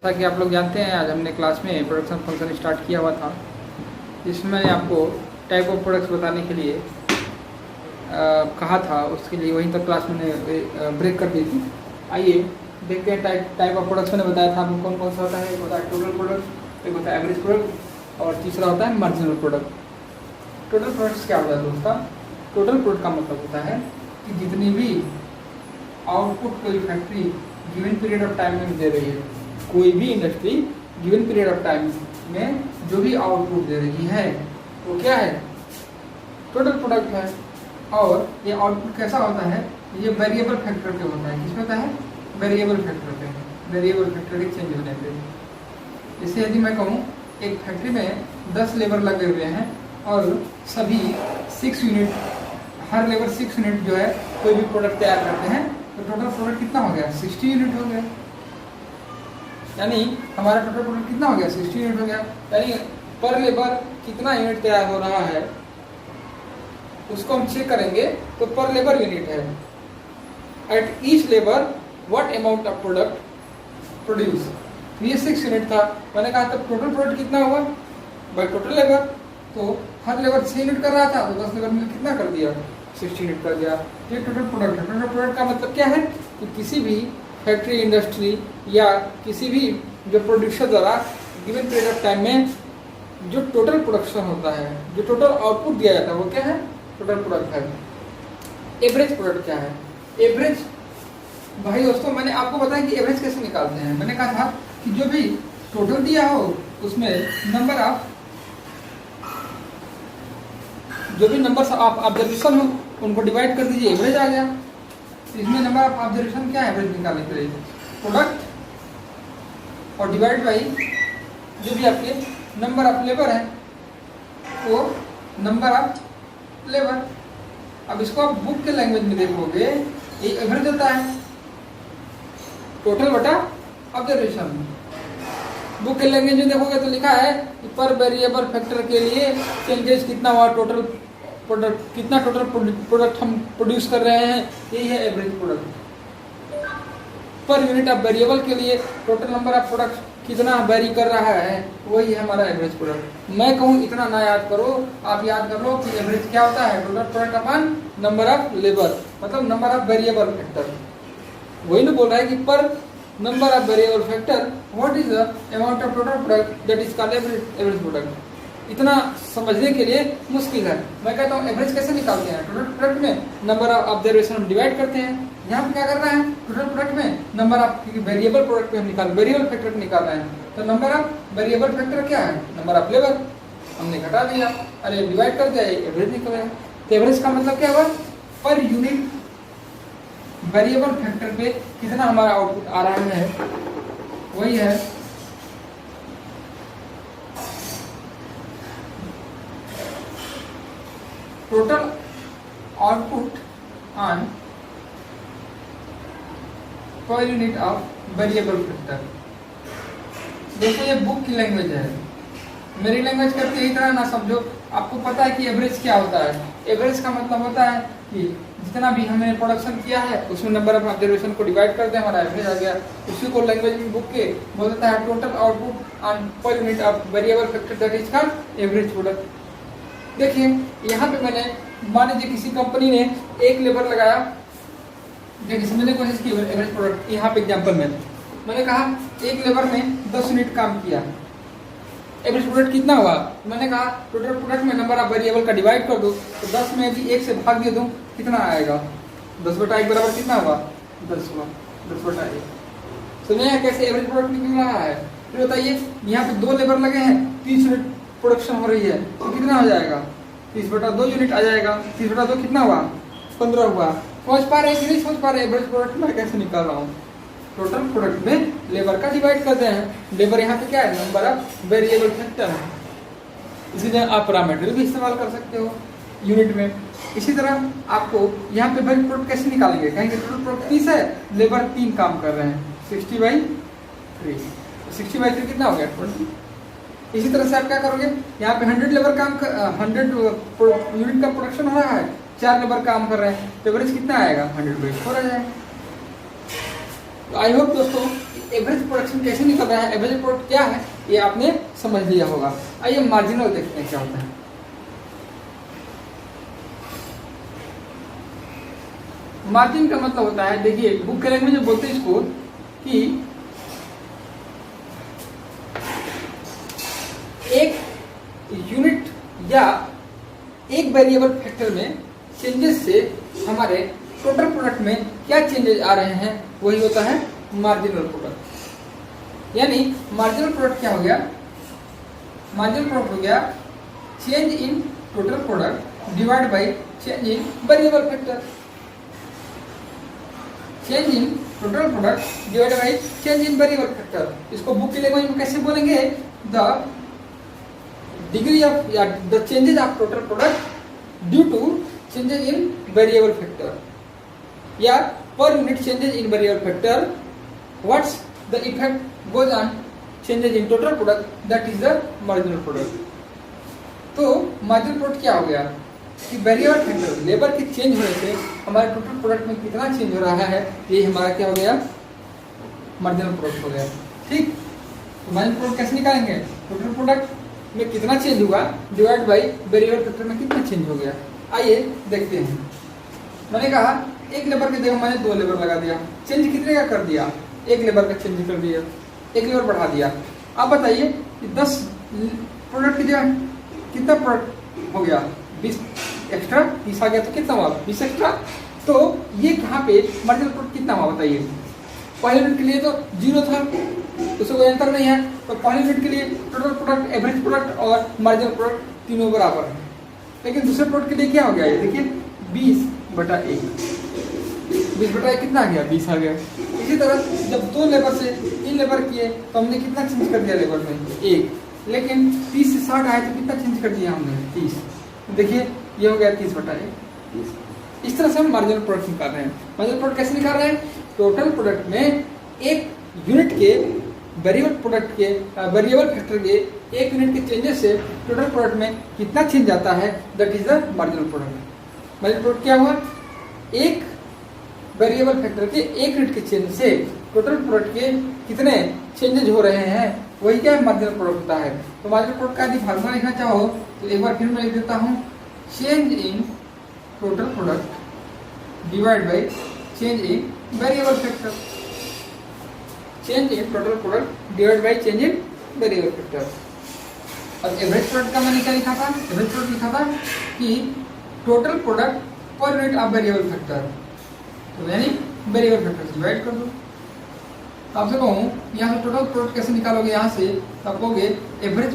जैसा कि आप लोग जानते हैं, आज हमने क्लास में प्रोडक्शन फंक्शन स्टार्ट किया हुआ था, जिसमें मैंने आपको टाइप ऑफ प्रोडक्ट्स बताने के लिए कहा था। उसके लिए वहीं तक क्लास मैंने ब्रेक कर दी थी। आइए देखते हैं टाइप ऑफ प्रोडक्ट्स मैंने बताया था आपको कौन कौन सा होता है। एक होता है टोटल प्रोडक्ट, एक होता है एवरेज प्रोडक्ट और तीसरा होता है मार्जिनल प्रोडक्ट। टोटल प्रोडक्ट्स क्या होता है दोस्तों? टोटल प्रोडक्ट का मतलब होता है कि जितनी भी आउटपुट कोई factory given period of time में दे रही है, कोई भी industry given period of time में जो भी आउटपुट दे रही है वो क्या है? टोटल प्रोडक्ट है। और ये आउटपुट कैसा होता है? ये वेरिएबल फैक्टर पे होता है। किसमें होता है? वेरिएबल फैक्टर पे। वेरिएबल फैक्टर के चेंज होने पे। जैसे यदि मैं कहूँ एक फैक्ट्री में 10 लेबर लगे हुए हैं और सभी 6 यूनिट, हर लेबर 6 यूनिट जो है कोई भी प्रोडक्ट तैयार करते हैं, तो टोटल प्रोडक्ट कितना हो गया? 60 यूनिट हो गया। यानी हमारा टोटल प्रोडक्ट कितना हो गया? 60 यूनिट हो गया। यानी पर लेबर कितना यूनिट तैयार हो रहा है उसको हम चेक करेंगे तो पर लेबर यूनिट है। At each labour what amount of product produce. ये 6 यूनिट था, मैंने कहा तब टोटल प्रोडक्ट कितना हुआ बाय टोटल लेबर। तो हर लेबर 6 यूनिट कर रहा था तो 10 लेबर में कितना कर दिया? 60 यूनिट कर दिया। ये टोटल प्रोडक्ट है। टोटल प्रोडक्ट का मतलब क्या है कि किसी भी फैक्ट्री, इंडस्ट्री या किसी भी जो प्रोड्यूसर द्वारा गिवन पीरियड ऑफ टाइम में जो टोटल प्रोडक्शन होता है, जो टोटल आउटपुट दिया जाता है, वो क्या है? टोटल प्रोडक्ट है। एवरेज प्रोडक्ट क्या है? एवरेज भाई दोस्तों, मैंने आपको बताया कि एवरेज कैसे निकालते हैं। मैंने कहा था कि जो भी टोटल दिया हो उसमें नंबर ऑफ जो भी नंबर्स ऑफ ऑब्जर्वेशन हो उनको डिवाइड कर दीजिए, एवरेज आ गया। इसमें नंबर ऑफ ऑब्जर्वेशन क्या है एवरेज निकालने के लिए? प्रोडक्ट और डिवाइड बाई जो भी आपके नंबर ऑफ लेबर है वो नंबर ऑफ लेबर। अब इसको आप बुक के लैंग्वेज में देखोगे, ये एवरेज होता है टोटल बटा ऑब्जर्वेशन। बुक के लैंग्वेज में देखोगे तो लिखा है कि पर वेरिएबल फैक्टर के लिए चेंजेस कितना हुआ, टोटल प्रोडक्ट कितना, टोटल प्रोडक्ट हम प्रोड्यूस कर रहे हैं, यही है average product. Per unit of variable के लिए टोटल नंबर ऑफ प्रोडक्ट कितना वेरी कर रहा है, वही है हमारा एवरेज प्रोडक्ट। मैं कहूँ इतना ना याद करो, आप याद कर लो कि एवरेज क्या होता है? Total product upon number of labour, मतलब नंबर ऑफ वेरिएबल फैक्टर। वही ना बोल रहा है कि पर number of variable factor what is the amount of total product that is called average product. इतना समझने के लिए मुश्किल है। मैं कहता हूँ एवरेज कैसे निकालते हैं? टोटल प्रोडक्ट में नंबर ऑफ ऑब्जर्वेशन हम डिवाइड करते हैं। यहाँ पे क्या कर रहे हैं? टोटल प्रोडक्ट में नंबर ऑफ वेरिएबल प्रोडक्ट पे हम वेरिएबल फैक्टर निकाल रहे हैं। तो नंबर ऑफ वेरिएबल फैक्टर क्या है? Number of labour. हमने घटा दिया, अरे डिवाइड कर दिया, एवरेज निकल गया। तो एवरेज का मतलब क्या हुआ? पर यूनिट वेरिएबल फैक्टर पे कितना हमारा आउटपुट आ रहा है, वही है total output on per unit of variable factor. देखो ये बुक की लैंग्वेज है, मेरी लैंग्वेज करके यही तरह ना समझो। आपको पता है कि एवरेज क्या होता है? एवरेज का मतलब होता है कि जितना भी हमने प्रोडक्शन किया है उसमें नंबर ऑफ ऑब्जर्वेशन को डिवाइड करते हैं, हमारा एवरेज आ गया। उसी को लैंग्वेज में बुक के बोलता है total output on per unit of variable factor that is called average product. देखिए यहाँ पे मैंने मान लीजिए किसी कंपनी ने एक लेबर लगाया, देखिए समझने की कोशिश की एवरेज प्रोडक्ट। यहाँ पे एग्जांपल में मैंने कहा एक लेबर ने 10 यूनिट काम किया, एवरेज प्रोडक्ट कितना हुआ? मैंने कहा टोटल प्रोडक्ट में नंबर ऑफ वेरिएबल का डिवाइड कर दो, तो 10 में यदि 1 से भाग दे दूं कितना आएगा? 10 बटा 1 बराबर कितना हुआ? 10 हुआ। 10 बटा 1 सुनिए कैसे एवरेज प्रोडक्ट निकल रहा है। फिर बताइए यहाँ पे 2 लेबर लगे हैं, 30 यूनिट प्रोडक्शन हो रही है, तो कितना हो जाएगा? 30 बटा 2 यूनिट आ जाएगा। 30 बटा 2 कितना हुआ? 15 हुआ। समझ पा रहे हैं कि नहीं समझ पा रहे? एवरेज प्रोडक्ट में कैसे निकाल रहा हूँ? टोटल प्रोडक्ट में लेबर का डिवाइड करते हैं। लेबर यहाँ पे क्या है? नंबर ऑफ वेरिएबल फैक्टर है। इसीलिए आप रॉ मटेरियल भी इस्तेमाल कर सकते हो यूनिट में। इसी तरह आपको यहाँ पे एवरेज प्रोडक्ट कैसे निकालेंगे? कहेंगे टोटल प्रोडक्ट 30 है, लेबर 3 काम कर रहे हैं, 60/3। 60/3 कितना हो गया? 20। इसी तरह से आप क्या करोगे? यहाँ पे 100 लेबर काम 100 यूनिट का प्रोडक्शन हो रहा है, 4 लेबर काम कर रहे हैं, तो एवरेज कितना आएगा? 100/4 आ जाएगा। आई होप दोस्तों एवरेज प्रोडक्शन कैसे निकल रहा है, एवरेज प्रोडक्ट क्या है, ये आपने समझ लिया होगा। आइए मार्जिनल देखते हैं क्या होता है। मार्जिन का मतलब होता है, देखिए बुक के लैंग्वेज में बोलते हैं इसको कि एक यूनिट या एक वेरिएबल फैक्टर में चेंजेस से हमारे टोटल प्रोडक्ट में क्या चेंजेस आ रहे हैं, वही होता है मार्जिनल प्रोडक्ट। यानी मार्जिनल प्रोडक्ट क्या हो गया, मार्जिनल प्रोडक्ट हो गया change in total product divide by change in variable factor. Change in total product divide by change in variable factor. इसको बुक के लैंग्वेज में कैसे बोलेंगे, द डिग्री ऑफ या the changes of total product due to changes in variable factor या per unit changes in variable factor, what's the effect goes on changes in total product, that is the marginal product. तो marginal product क्या हो गया कि variable factor labour के change होने से हमारे टोटल प्रोडक्ट में कितना चेंज हो रहा है, ये हमारा क्या हो गया, मार्जिनल प्रोडक्ट हो गया। ठीक, तो मार्जिनल प्रोडक्ट कैसे निकालेंगे, टोटल प्रोडक्ट में कितना चेंज हुआ डिवाइड बाय वेरिएबल फैक्टर में कितना चेंज हो गया। आइए देखते हैं। मैंने कहा एक लेबर की जगह मैंने 2 लेबर लगा दिया, चेंज कितने का कर दिया, 1 लेबर का चेंज कर दिया, 1 लेबर बढ़ा दिया। आप बताइए कि 10 प्रोडक्ट की जगह कितना प्रोडक्ट हो गया, 20 एक्स्ट्रा, 30 आ गया तो कितना हुआ, 20 एक्स्ट्रा। तो ये कहाँ पे मार्जिनल प्रोडक्ट कितना हुआ बताइए। पहले यूनिट के लिए तो 0 था, उससे कोई अंतर नहीं है, तो पहले यूनिट के लिए टोटल प्रोडक्ट, एवरेज प्रोडक्ट और मार्जिनल प्रोडक्ट तीनों बराबर है। लेकिन दूसरे प्रोडक्ट के लिए क्या हो गया, ये देखिए 20/1, 20/1 कितना आ गया, 20 आ गया। इसी तरह जब 2 लेबर से 3 लेबर किए तो हमने कितना चेंज कर दिया लेबर में, 1। लेकिन 30 से 60 आए तो कितना चेंज कर दिया हमने, 30। देखिए ये हो गया 30/1, 30। इस तरह से हम मार्जिनल प्रोडक्ट निकाल रहे हैं। मार्जिनल प्रोडक्ट कैसे निकाल रहे हैं, टोटल प्रोडक्ट में एक यूनिट के वेरिएबल प्रोडक्ट के वेरिएबल फैक्टर के 1 यूनिट के चेंजेस से टोटल प्रोडक्ट में कितना चेंज आता है, that is the marginal product. Marginal product क्या हुआ, एक वेरिएबल फैक्टर के 1 यूनिट के चेंज से टोटल प्रोडक्ट के कितने चेंजेस हो रहे हैं, वही क्या मार्जिनल प्रोडक्ट होता है। तो मार्जिनल प्रोडक्ट का यदि फार्मूला लिखना चाहो तो एक बार फिर मैं लिख देता हूँ, change in total product divide by change in variable factor. Change in total product divide by change in variable factor. अब एवरेज प्रोडक्ट का मैंने क्या लिखा था, एवरेज प्रोडक्ट लिखा था कि total product per unit of variable factor, तो यानी वेरिएबल फैक्टर से डिवाइड कर दो। आपसे कहूँ यहाँ से टोटल प्रोडक्ट कैसे निकालोगे, यहाँ से आप कहोगे एवरेज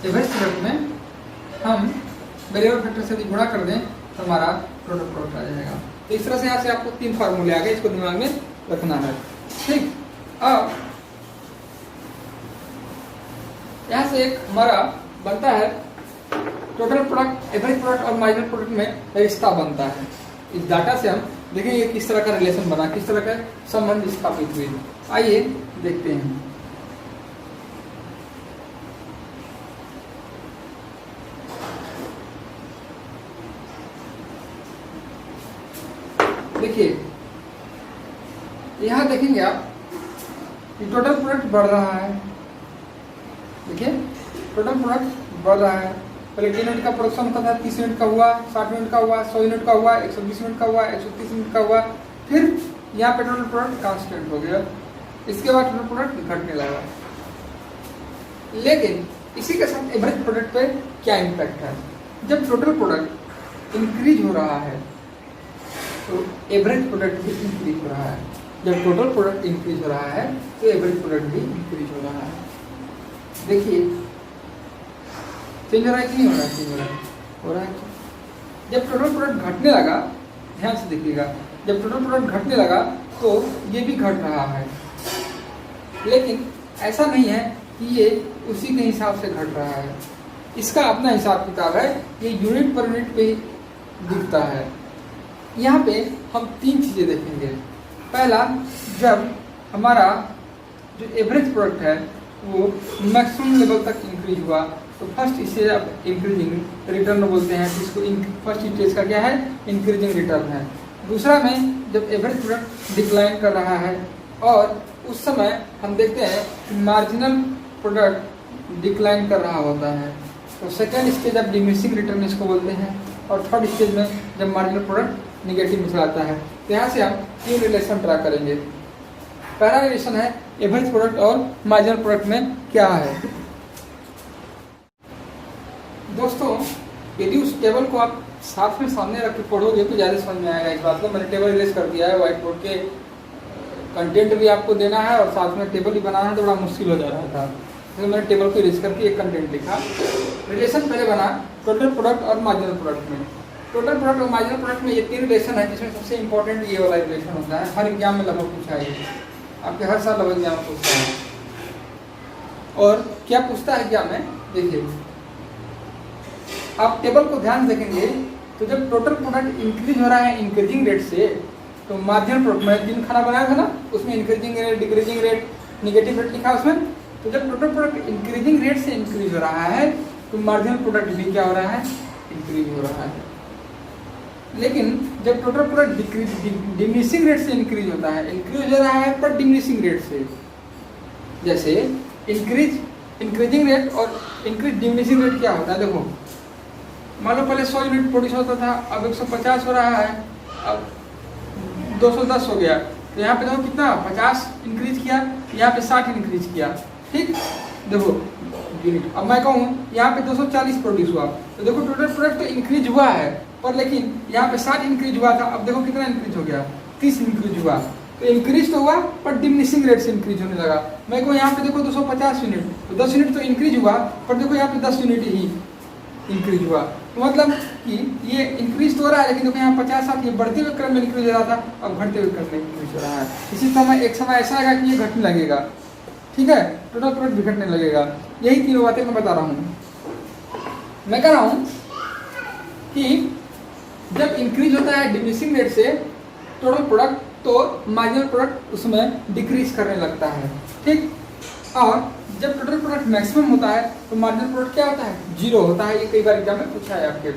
प्रोडक्ट में हम वेरिएबल फैक्टर से गुणा कर दें तो हमारा टोटल प्रोडक्ट आ जाएगा। तो इस तरह से यहाँ से आपको 3 फार्मूले आ गए, इसको दिमाग में रखना है। ठीक, अब यहाँ से एक हमारा बनता है टोटल प्रोडक्ट, एवरेज प्रोडक्ट और मार्जिनल प्रोडक्ट में रिश्ता बनता है। इस डाटा से हम देखेंगे किस तरह का रिलेशन बना, किस तरह का संबंध स्थापित हुए। आइए देखते हैं। देखिए यहाँ देखेंगे आप कि टोटल प्रोडक्ट बढ़ रहा है। देखिए टोटल प्रोडक्ट बढ़ रहा है। पहले 3 यूनिट का प्रोडक्शन होता था, 30 यूनिट का हुआ, 60 यूनिट का हुआ, 100 यूनिट का हुआ, 120 यूनिट का हुआ, 130 यूनिट का हुआ। फिर यहाँ पे टोटल प्रोडक्ट कांस्टेंट हो गया। इसके बाद टोटल प्रोडक्ट घटने लगा। लेकिन इसी के साथ एवरेज प्रोडक्ट पे क्या इम्पैक्ट है, जब टोटल प्रोडक्ट इंक्रीज हो रहा है तो एवरेज प्रोडक्ट भी इंक्रीज हो रहा है। जब टोटल प्रोडक्ट इंक्रीज हो रहा है तो एवरेज प्रोडक्ट भी इंक्रीज हो रहा है। देखिए चेंज हो रहा है कि नहीं हो रहा है, चेंज हो रहा है। जब टोटल प्रोडक्ट घटने लगा, ध्यान से देखिएगा, जब टोटल प्रोडक्ट घटने लगा तो ये भी घट रहा है। लेकिन ऐसा नहीं है कि ये उसी के हिसाब से घट रहा है, इसका अपना हिसाब किताब है, ये यूनिट पर यूनिट पे दिखता है। यहाँ पे हम 3 चीज़ें देखेंगे। पहला, जब हमारा जो एवरेज प्रोडक्ट है वो मैक्सिमम लेवल तक इंक्रीज हुआ तो फर्स्ट इसे अब इंक्रीजिंग रिटर्न बोलते हैं। इसको फर्स्ट स्टेज का क्या है, इंक्रीजिंग रिटर्न है। दूसरा में जब एवरेज प्रोडक्ट डिक्लाइन कर रहा है और उस समय हम देखते हैं कि मार्जिनल प्रोडक्ट डिक्लाइन कर रहा होता है। तो second stage of diminishing return इसको बोलते हैं, और थर्ड स्टेज में जब मार्जिनल प्रोडक्ट निगेटिव में चला आता है। तो यहाँ से हम 3 रिलेशन ड्रा करेंगे। पहला रिलेशन है एवरेज प्रोडक्ट और मार्जिनल प्रोडक्ट में क्या है। दोस्तों, यदि उस टेबल को आप साथ में सामने रख के पढ़ोगे तो ज़्यादा समझ में आएगा। इस बात को मैंने टेबल रिलेस कर दिया है, व्हाइट बोर्ड के कंटेंट भी आपको देना है और साथ में टेबल भी बनाना तो बड़ा मुश्किल हो जा रहा था, तो मैंने टेबल को रिलेस करके एक कंटेंट लिखा। रिलेशन पहले बना टोटल प्रोडक्ट और मार्जिनल प्रोडक्ट में। टोटल प्रोडक्ट और मार्जिनल प्रोडक्ट में ये 3 रिलेशन है, जिसमें सबसे इंपॉर्टेंट ये वाला रिलेशन होता है। हर एग्जाम में लगभग पूछा है, आपके हर साल लगभग एग्जाम में पूछता है। और क्या पूछता है एग्जाम में, देखिए आप टेबल को ध्यान देखेंगे तो जब टोटल प्रोडक्ट इंक्रीज हो रहा है इंक्रीजिंग रेट से, तो मार्जिनल प्रोडक्ट में जिन खाना बनाया था ना उसमें increasing rate, decreasing rate, negative rate लिखा उसमें। तो जब टोटल प्रोडक्ट इंक्रीजिंग रेट से इंक्रीज हो रहा है तो मार्जिनल प्रोडक्ट भी क्या हो रहा है, इंक्रीज हो रहा है। लेकिन जब टोटल प्रोडक्ट डिमिनिशिंग रेट से इंक्रीज होता है, इंक्रीज हो रहा है पर डिमिनिशिंग रेट से, जैसे इंक्रीजिंग रेट और इंक्रीज डिमिनिशिंग रेट क्या होता है। देखो मान लो पहले 100 यूनिट प्रोड्यूस होता था, अब 150 हो रहा है, अब 210 हो गया। तो यहाँ पे देखो कितना 50 इंक्रीज किया, यहाँ पे 60 इंक्रीज किया, ठीक। देखो यूनिट, अब मैं कहूँ यहाँ पे 240 प्रोड्यूस हुआ, तो देखो टोटल प्रोडक्ट तो इंक्रीज हुआ है, पर लेकिन यहाँ पे 60 इंक्रीज हुआ था, अब देखो कितना इंक्रीज हो गया, 30 इंक्रीज हुआ। तो इंक्रीज तो हुआ पर डिमिनिशिंग रेट से इंक्रीज होने लगा। मैं कहूँ यहाँ पे देखो 250 यूनिट, तो 10 यूनिट तो इंक्रीज हुआ, पर देखो यहाँ पे 10 यूनिट ही इंक्रीज हुआ। तो मतलब कि ये इंक्रीज तो हो रहा है, लेकिन देखो यहाँ 50-60 ये बढ़ते हुए क्रम में इंक्रीज हो रहा था, अब घटते हुए क्रम में इंक्रीज हो रहा है। इसी समय एक समय ऐसा आएगा कि ये घटने लगेगा, ठीक है, टोटल प्रोडक्ट भी घटने लगेगा। यही 3 बातें मैं बता रहा हूँ। मैं कह रहा हूँ कि जब इंक्रीज होता है डिमिनिशिंग रेट से टोटल प्रोडक्ट, तो मार्जिनल प्रोडक्ट उसमें डिक्रीज करने लगता है, ठीक। और जब टोटल प्रोडक्ट मैक्सिमम होता है तो मार्जिनल प्रोडक्ट क्या होता है, 0 होता है। ये कई बार एग्जाम में पूछा है आपके।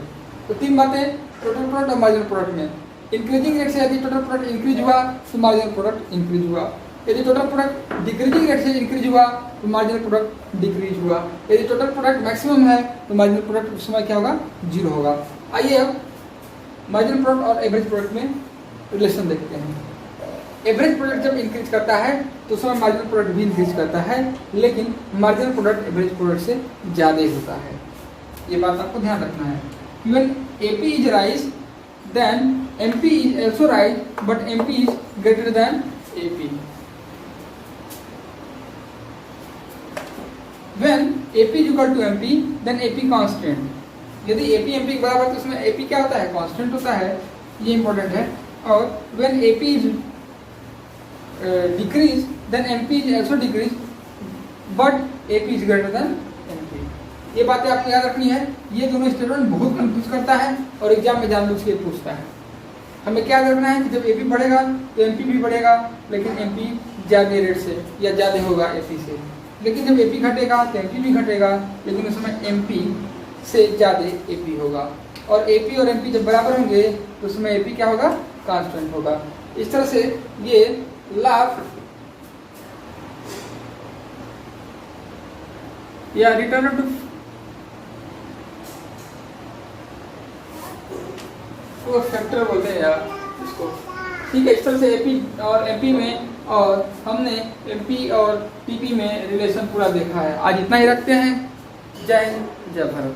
तो 3 बातें टोटल प्रोडक्ट और मार्जिनल प्रोडक्ट में। इंक्रीजिंग रेट से यदि टोटल प्रोडक्ट इंक्रीज हुआ तो मार्जिनल प्रोडक्ट इंक्रीज हुआ। यदि टोटल प्रोडक्ट डिक्रीजिंग रेट से इंक्रीज हुआ तो मार्जिनल प्रोडक्ट डिक्रीज हुआ। यदि टोटल प्रोडक्ट मैक्सिमम है तो मार्जिनल प्रोडक्ट उस समय क्या होगा, 0 होगा। आइए अब मार्जिनल प्रोडक्ट और एवरेज प्रोडक्ट में रिलेशन देखते हैं। एवरेज प्रोडक्ट जब इंक्रीज करता है तो उस समय मार्जिनल प्रोडक्ट भी इंक्रीज करता है, लेकिन मार्जिनल प्रोडक्ट एवरेज प्रोडक्ट से ज़्यादा ही होता है। ये बात आपको ध्यान रखना है। When AP is rise, then MP is also rise, but MP is greater than AP. When AP is equal to MP, then AP constant. यदि AP MP के बराबर है तो उसमें AP क्या होता है, कांस्टेंट होता है। ये इंपॉर्टेंट है। और when AP is decrease, then MP is also decrease, but AP is greater than MP. ये बातें आपको याद रखनी है। ये दोनों स्टेटमेंट बहुत कंफ्यूज करता है और एग्जाम में जानबूझ के पूछता है। हमें क्या रखना है कि जब AP बढ़ेगा तो MP भी बढ़ेगा, लेकिन MP ज़्यादा रेट से या ज़्यादा होगा AP से। लेकिन जब AP घटेगा तो MP भी घटेगा, लेकिन उसमें MP से ज़्यादा AP होगा। और AP और MP जब बराबर होंगे तो उसमें AP क्या होगा, कांस्टेंट होगा। इस तरह से ये लाभ या रिटर्न टू फैक्टर बोलते हैं यार इसको, ठीक है। इस तरह से एपी और एमपी में, और हमने एमपी और टीपी में रिलेशन पूरा देखा है। आज इतना ही रखते हैं। जय हिंद, जय भारत।